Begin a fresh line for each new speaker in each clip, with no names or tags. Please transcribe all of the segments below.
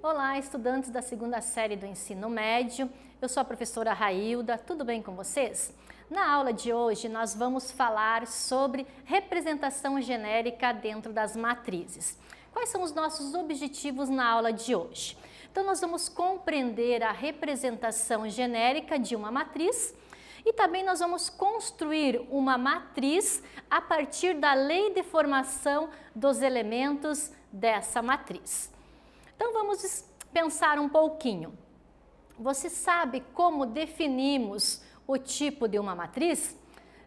Olá, estudantes da segunda série do ensino médio. Eu sou a professora Railda, tudo bem com vocês? Na aula de hoje nós vamos falar sobre representação genérica dentro das matrizes. Quais são os nossos objetivos na aula de hoje? Então nós vamos compreender a representação genérica de uma matriz e também nós vamos construir uma matriz a partir da lei de formação dos elementos dessa matriz. Então vamos pensar um pouquinho. Você sabe como definimos o tipo de uma matriz?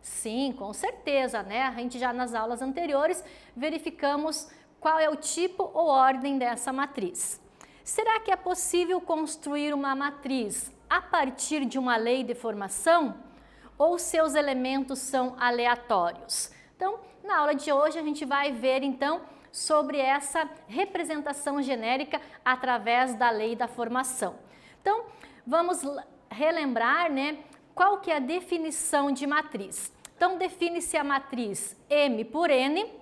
Sim, com certeza, né? A gente já nas aulas anteriores verificamos qual é o tipo ou ordem dessa matriz. Será que é possível construir uma matriz a partir de uma lei de formação? Ou seus elementos são aleatórios? Então, na aula de hoje a gente vai ver então sobre essa representação genérica através da lei da formação. Então, vamos relembrar, né, qual que é a definição de matriz. Então, define-se a matriz M por N,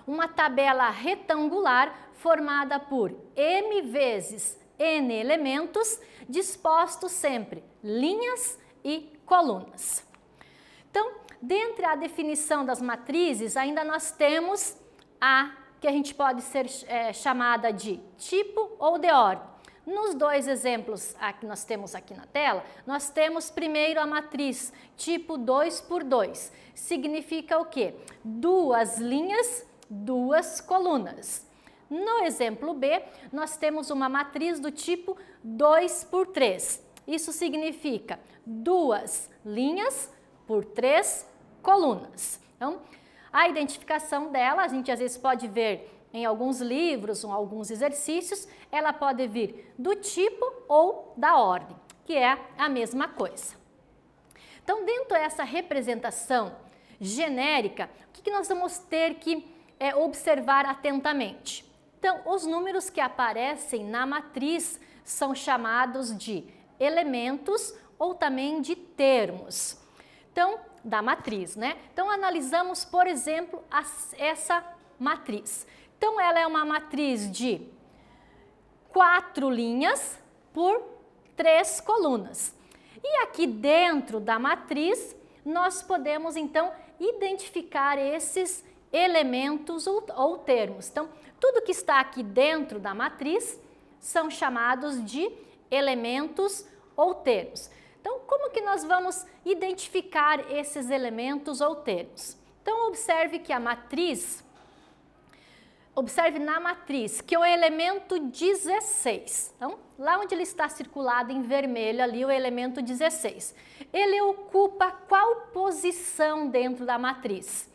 uma tabela retangular formada por M vezes N elementos, dispostos sempre linhas e colunas. Então, dentre a definição das matrizes, ainda nós temos a que a gente pode ser chamada de tipo ou de ordem. Nos dois exemplos que nós temos aqui na tela, nós temos primeiro a matriz tipo 2 por 2. Significa o quê? Duas linhas, duas colunas. No exemplo B, nós temos uma matriz do tipo 2 por 3. Isso significa duas linhas por 3 colunas. Então, a identificação dela, a gente às vezes pode ver em alguns livros ou alguns exercícios, ela pode vir do tipo ou da ordem, que é a mesma coisa. Então, dentro dessa representação genérica, o que nós vamos ter que observar atentamente? Então, os números que aparecem na matriz são chamados de elementos ou também de termos. Então, da matriz, né? Então, analisamos, por exemplo, essa matriz. Então, ela é uma matriz de 4 linhas por 3 colunas. E aqui dentro da matriz, nós podemos, então, identificar esses elementos ou termos. Então, tudo que está aqui dentro da matriz são chamados de elementos ou termos. Então, como que nós vamos identificar esses elementos ou termos? Então, observe na matriz que o elemento 16, então, lá onde ele está circulado em vermelho ali, o elemento 16, ele ocupa qual posição dentro da matriz?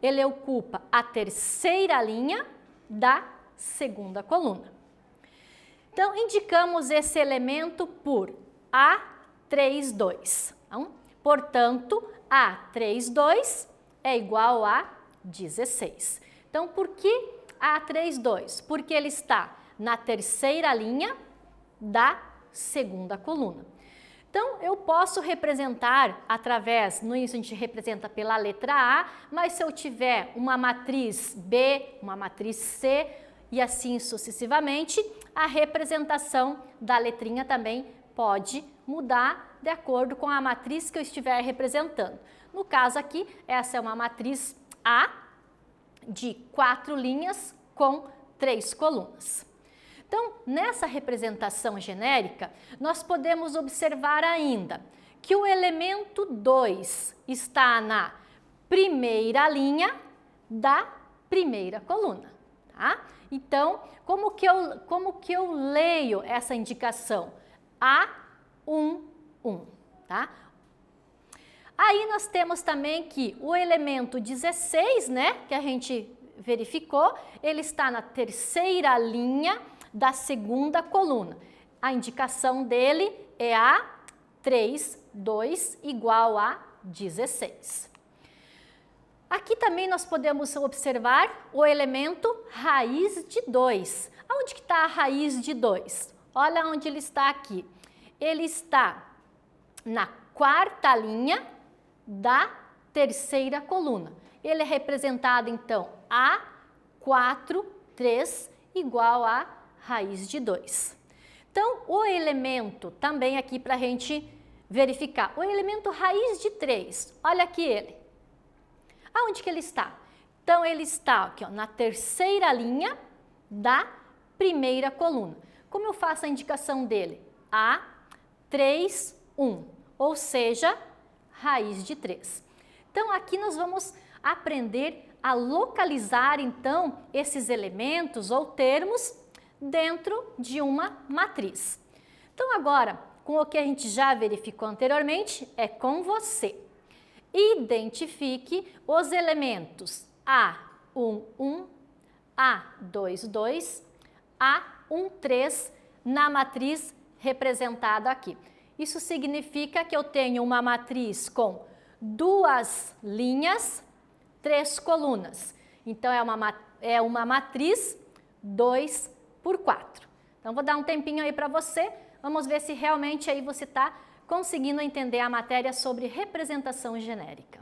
Ele ocupa a terceira linha da segunda coluna. Então, indicamos esse elemento por A32. Então, portanto, A32 é igual a 16. Então, por que A32? Porque ele está na terceira linha da segunda coluna. Então, eu posso representar através, no início a gente representa pela letra A, mas se eu tiver uma matriz B, uma matriz C e assim sucessivamente, a representação da letrinha também pode mudar de acordo com a matriz que eu estiver representando. No caso aqui, essa é uma matriz A de 4 linhas com 3 colunas. Então, nessa representação genérica, nós podemos observar ainda que o elemento 2 está na primeira linha da primeira coluna, tá? Então, como que eu leio essa indicação? A1, 1, tá? Aí nós temos também que o elemento 16, né, que a gente verificou, ele está na terceira linha da segunda coluna. A indicação dele é A3, 2 igual a 16. Aqui também nós podemos observar o elemento raiz de 2. Onde que está a raiz de 2? Olha onde ele está aqui. Ele está na quarta linha da terceira coluna. Ele é representado, então, A4, 3 igual a raiz de 2. Então, o elemento, também aqui para a gente verificar, o elemento raiz de 3, olha aqui ele. Aonde que ele está? Então, ele está aqui, ó, na terceira linha da primeira coluna. Como eu faço a indicação dele? A, 3, 1, ou seja, raiz de 3. Então, aqui nós vamos aprender a localizar, então, esses elementos ou termos dentro de uma matriz. Então, agora, com o que a gente já verificou anteriormente, é com você. Identifique os elementos A1, 1, A2, 2, A1, 3 na matriz representada aqui. Isso significa que eu tenho uma matriz com 2 linhas, 3 colunas. Então, é uma matriz 2 por 4. Então, vou dar um tempinho aí para você. Vamos ver se realmente aí você está conseguindo entender a matéria sobre representação genérica.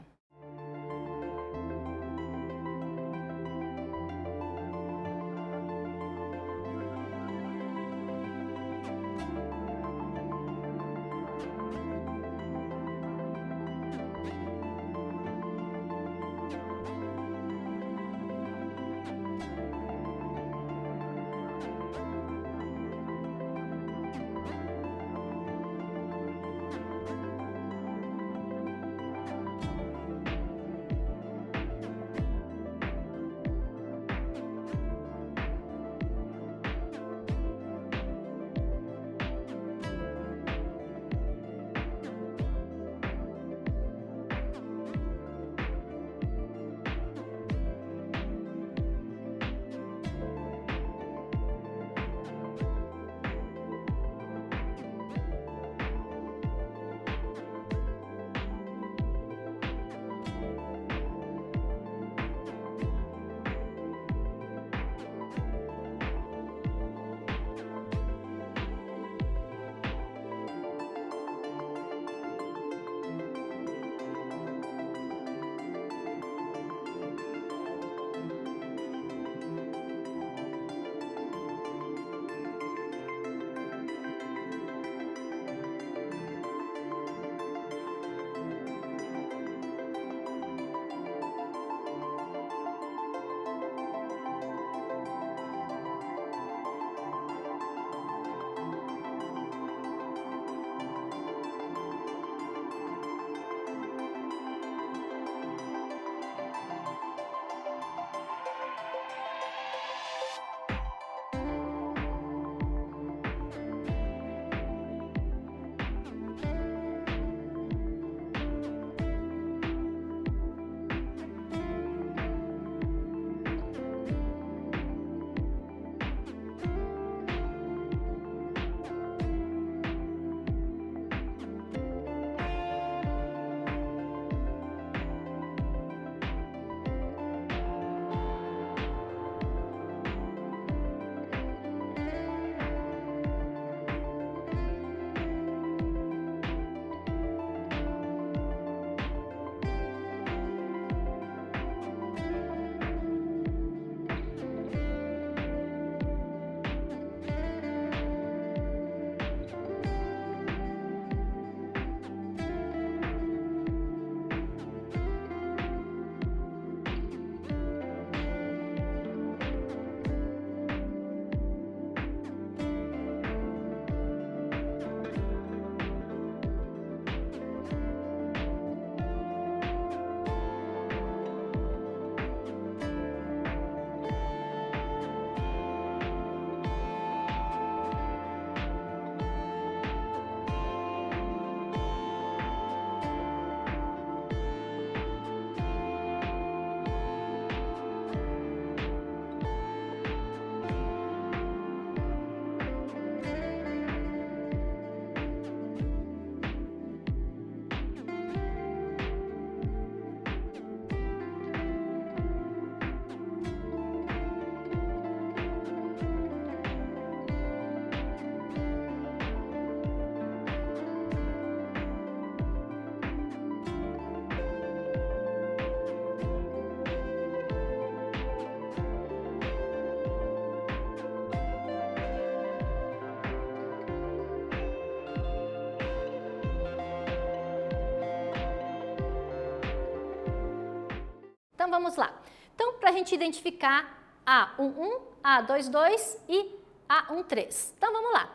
Então, vamos lá. Então, para a gente identificar A11, A22 e A13. Então, vamos lá.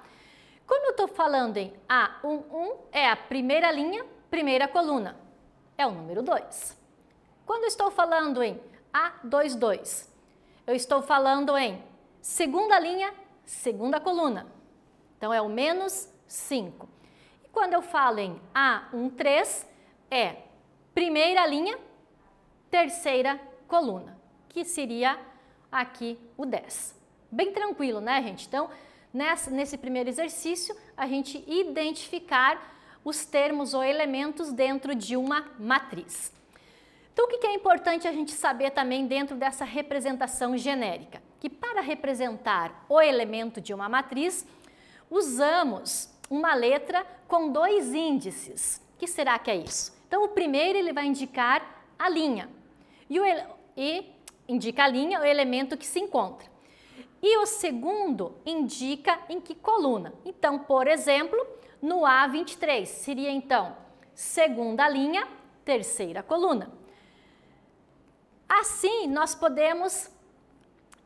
Quando eu estou falando em A11, é a primeira linha, primeira coluna. É o número 2. Quando eu estou falando em A22, eu estou falando em segunda linha, segunda coluna. Então, é o menos 5. E quando eu falo em A13, é primeira linha, terceira coluna, que seria aqui o 10. Bem tranquilo, né, gente? Então, nesse primeiro exercício, a gente identificar os termos ou elementos dentro de uma matriz. Então, o que é importante a gente saber também dentro dessa representação genérica? Que para representar o elemento de uma matriz, usamos uma letra com 2 índices. O que será que é isso? Então, o primeiro ele vai indicar a linha e indica a linha, o elemento que se encontra. E o segundo indica em que coluna. Então, por exemplo, no A23 seria então segunda linha, terceira coluna. Assim, nós podemos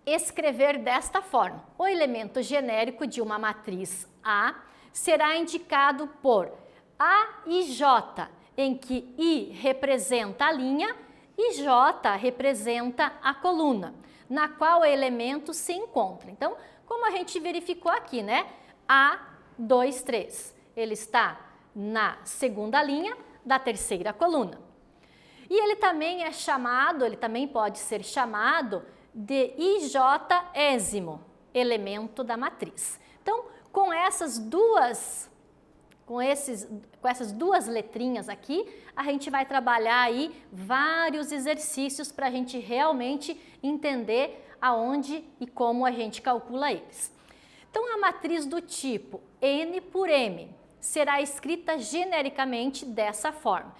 escrever desta forma. O elemento genérico de uma matriz A será indicado por A e J, em que I representa a linha e J representa a coluna, na qual o elemento se encontra. Então, como a gente verificou aqui, né? A23, ele está na segunda linha da terceira coluna. E ele também é chamado, ele também pode ser chamado de IJ-ésimo, elemento da matriz. Então, com essas duas letrinhas aqui, a gente vai trabalhar aí vários exercícios para a gente realmente entender aonde e como a gente calcula eles. Então, a matriz do tipo N por M será escrita genericamente dessa forma.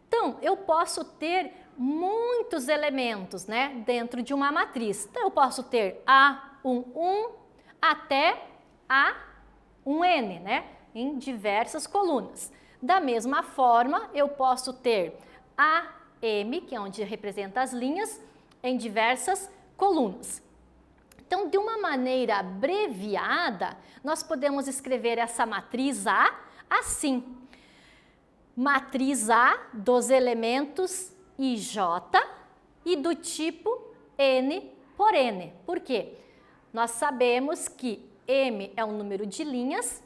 Então, eu posso ter muitos elementos, né, dentro de uma matriz. Então, eu posso ter A11 até A1N, né, em diversas colunas. Da mesma forma, eu posso ter AM, que é onde representa as linhas, em diversas colunas. Então, de uma maneira abreviada, nós podemos escrever essa matriz A assim. Matriz A dos elementos IJ e do tipo N por N. Por quê? Nós sabemos que M é um número de linhas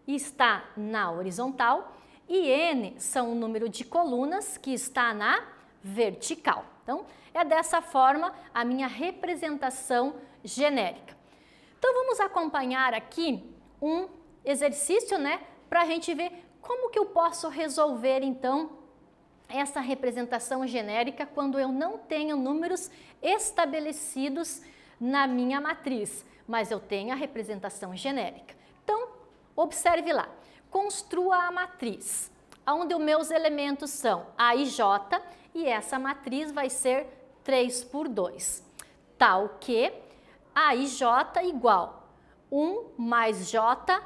e está na horizontal e N são um número de colunas que está na vertical. Então, é dessa forma a minha representação genérica. Então, vamos acompanhar aqui um exercício, né, para a gente ver como que eu posso resolver, então, essa representação genérica quando eu não tenho números estabelecidos na minha matriz, mas eu tenho a representação genérica. Então, observe lá. Construa a matriz, onde os meus elementos são A e J, e essa matriz vai ser 3 por 2, tal que A e J igual 1 mais J,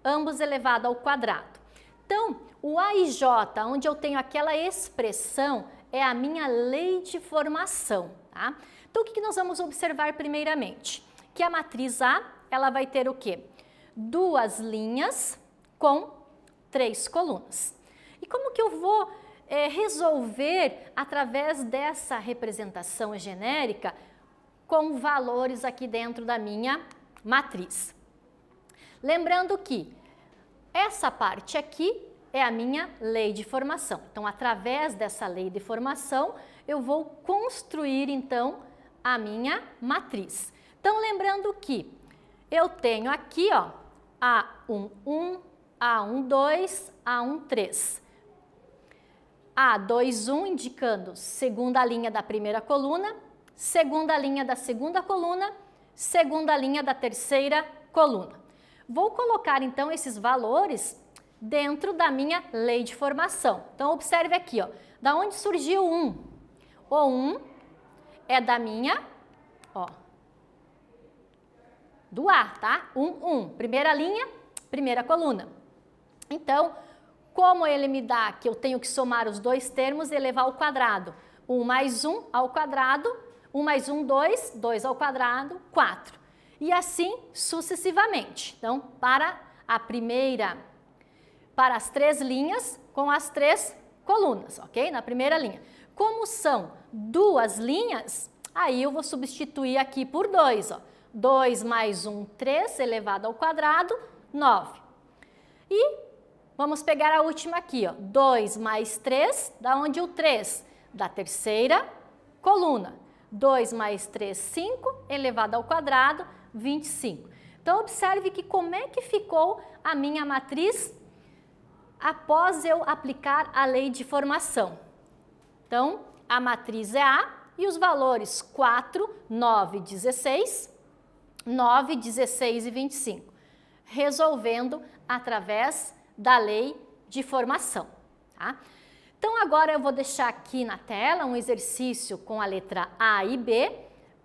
ambos elevado ao quadrado. Então, o A e J, onde eu tenho aquela expressão, é a minha lei de formação, tá? Então, o que nós vamos observar primeiramente? Que a matriz A, ela vai ter o quê? 2 linhas com 3 colunas. E como que eu vou resolver através dessa representação genérica com valores aqui dentro da minha matriz? Lembrando que essa parte aqui é a minha lei de formação. Então, através dessa lei de formação, eu vou construir, então, a minha matriz. Então, lembrando que eu tenho aqui, ó, A11, A12, A13. A21 indicando segunda linha da primeira coluna, segunda linha da segunda coluna, segunda linha da terceira coluna. Vou colocar, então, esses valores dentro da minha lei de formação. Então, observe aqui, ó, da onde surgiu o 1? O 1 é da minha, ó, do A, tá? 1, 1, primeira linha, primeira coluna. Então, como ele me dá que eu tenho que somar os dois termos e elevar ao quadrado, 1 mais 1 ao quadrado, 1 mais 1, 2, 2 ao quadrado, 4. E assim sucessivamente. Então, para as 3 linhas com as 3 colunas, ok? Na primeira linha. Como são 2 linhas, aí eu vou substituir aqui por 2, ó. 2 mais 1, 3 elevado ao quadrado, 9. E vamos pegar a última aqui, ó. 2 mais 3, da onde o 3? Da terceira coluna. 2 mais 3, 5, elevado ao quadrado, 25. Então, observe que como é que ficou a minha matriz após eu aplicar a lei de formação. Então, a matriz é A e os valores 4, 9, 16, 9, 16 e 25. Resolvendo através da lei de formação, tá? Então, agora eu vou deixar aqui na tela um exercício com a letra A e B,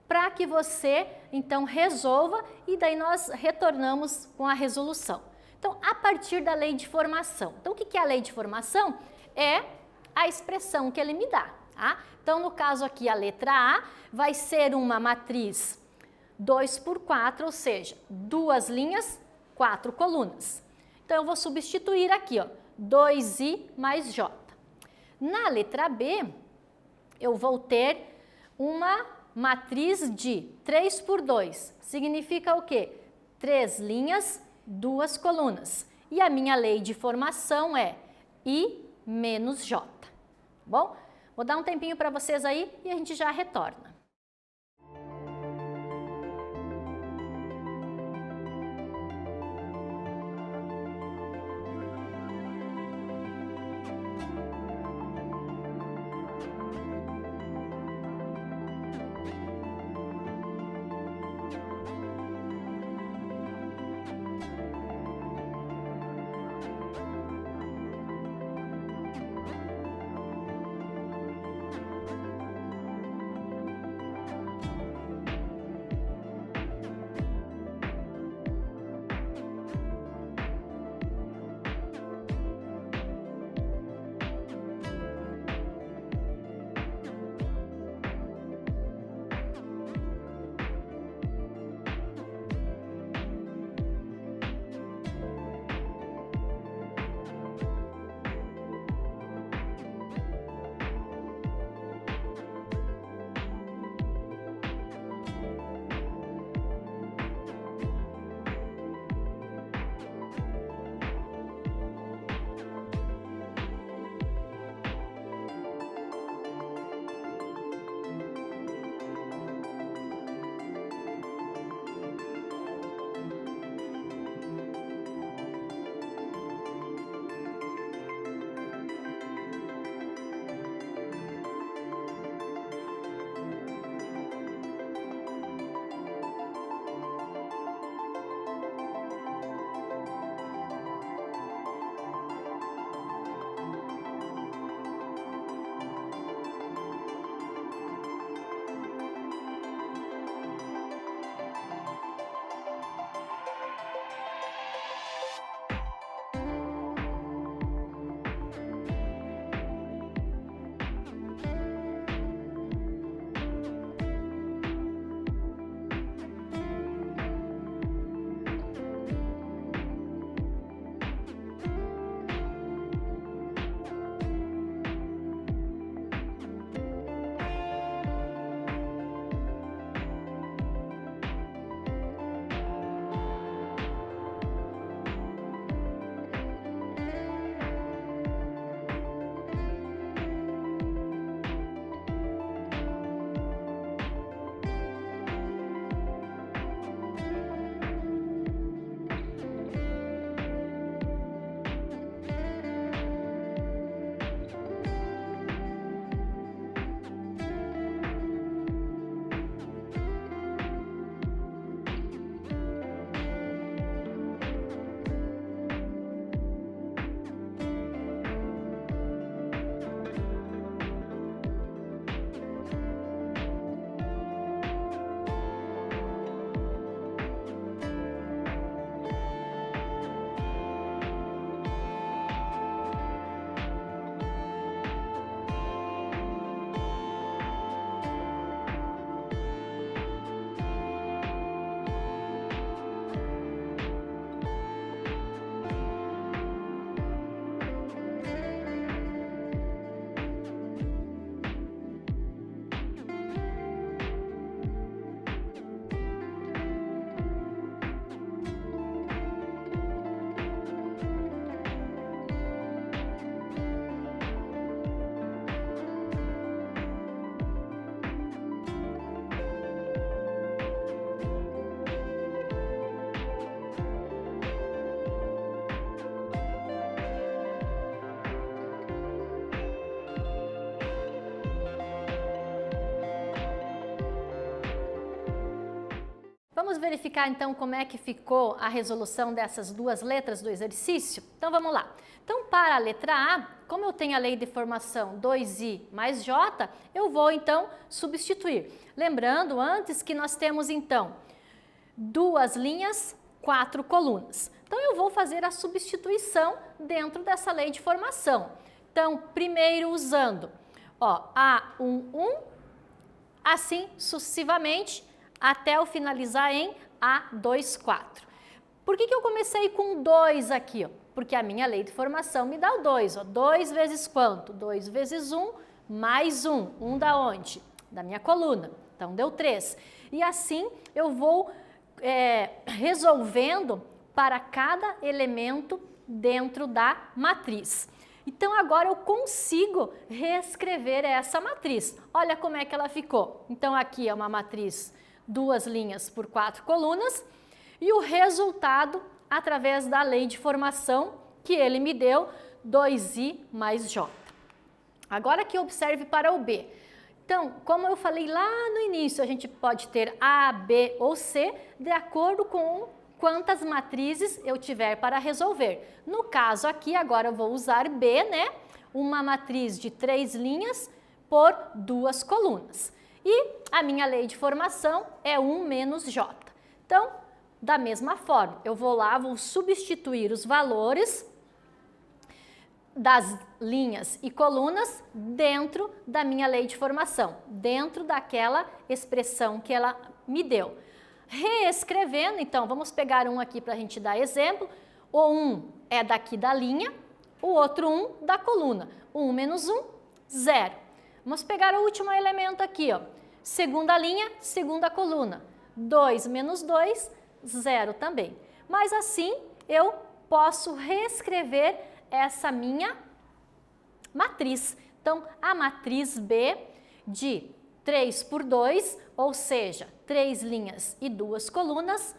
para que você, então, resolva e daí nós retornamos com a resolução. Então, a partir da lei de formação. Então, o que é a lei de formação? É a expressão que ele me dá, tá? Então, no caso aqui, a letra A vai ser uma matriz 2 por 4, ou seja, 2 linhas, 4 colunas. Então, eu vou substituir aqui, ó, 2i mais j. Na letra B, eu vou ter uma matriz de 3 por 2. Significa o quê? 3 linhas, 2 colunas. E a minha lei de formação é I menos J. Bom, vou dar um tempinho para vocês aí e a gente já retorna. Vamos verificar então como é que ficou a resolução dessas duas letras do exercício? Então vamos lá. Então para a letra A, como eu tenho a lei de formação 2i mais j, eu vou então substituir. Lembrando antes que nós temos então 2 linhas, 4 colunas. Então eu vou fazer a substituição dentro dessa lei de formação. Então primeiro usando A11, assim sucessivamente, até eu finalizar em A24. Por que eu comecei com 2 aqui? Porque a minha lei de formação me dá o 2. 2 vezes quanto? 2 vezes 1 mais 1. 1 da onde? Da minha coluna. Então deu 3. E assim eu vou resolvendo para cada elemento dentro da matriz. Então agora eu consigo reescrever essa matriz. Olha como é que ela ficou. Então aqui é uma matriz 2 linhas por 4 colunas e o resultado através da lei de formação que ele me deu, 2i mais j. Agora que observe para o B. Então, como eu falei lá no início, a gente pode ter A, B ou C de acordo com quantas matrizes eu tiver para resolver. No caso aqui, agora eu vou usar B, né? Uma matriz de 3 linhas por 2 colunas. E a minha lei de formação é 1 menos j. Então, da mesma forma, eu vou lá, vou substituir os valores das linhas e colunas dentro da minha lei de formação, dentro daquela expressão que ela me deu. Reescrevendo, então, vamos pegar um aqui para a gente dar exemplo. O 1 é daqui da linha, o outro 1 da coluna. 1 menos 1, 0. Vamos pegar o último elemento aqui, ó. Segunda linha, segunda coluna. 2 menos 2, 0 também. Mas assim eu posso reescrever essa minha matriz. Então, a matriz B de 3 por 2, ou seja, 3 linhas e 2 colunas,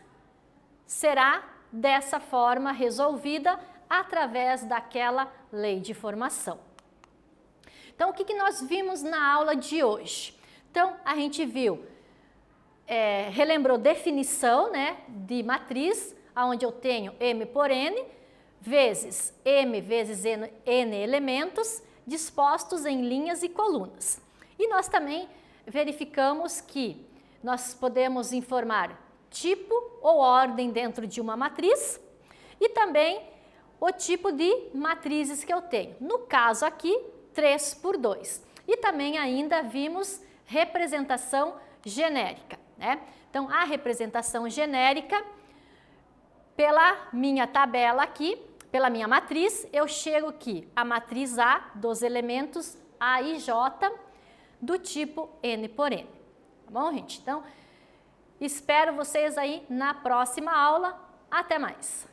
será dessa forma resolvida através daquela lei de formação. Então, o que nós vimos na aula de hoje? Então, a gente viu, relembrou definição, né, de matriz, onde eu tenho M por N, vezes M vezes N elementos, dispostos em linhas e colunas. E nós também verificamos que nós podemos informar tipo ou ordem dentro de uma matriz e também o tipo de matrizes que eu tenho. No caso aqui, 3 por 2. E também ainda vimos representação genérica, né? Então, a representação genérica, pela minha tabela aqui, pela minha matriz, eu chego aqui a matriz A dos elementos A e J do tipo N por N. Tá bom, gente? Então, espero vocês aí na próxima aula. Até mais!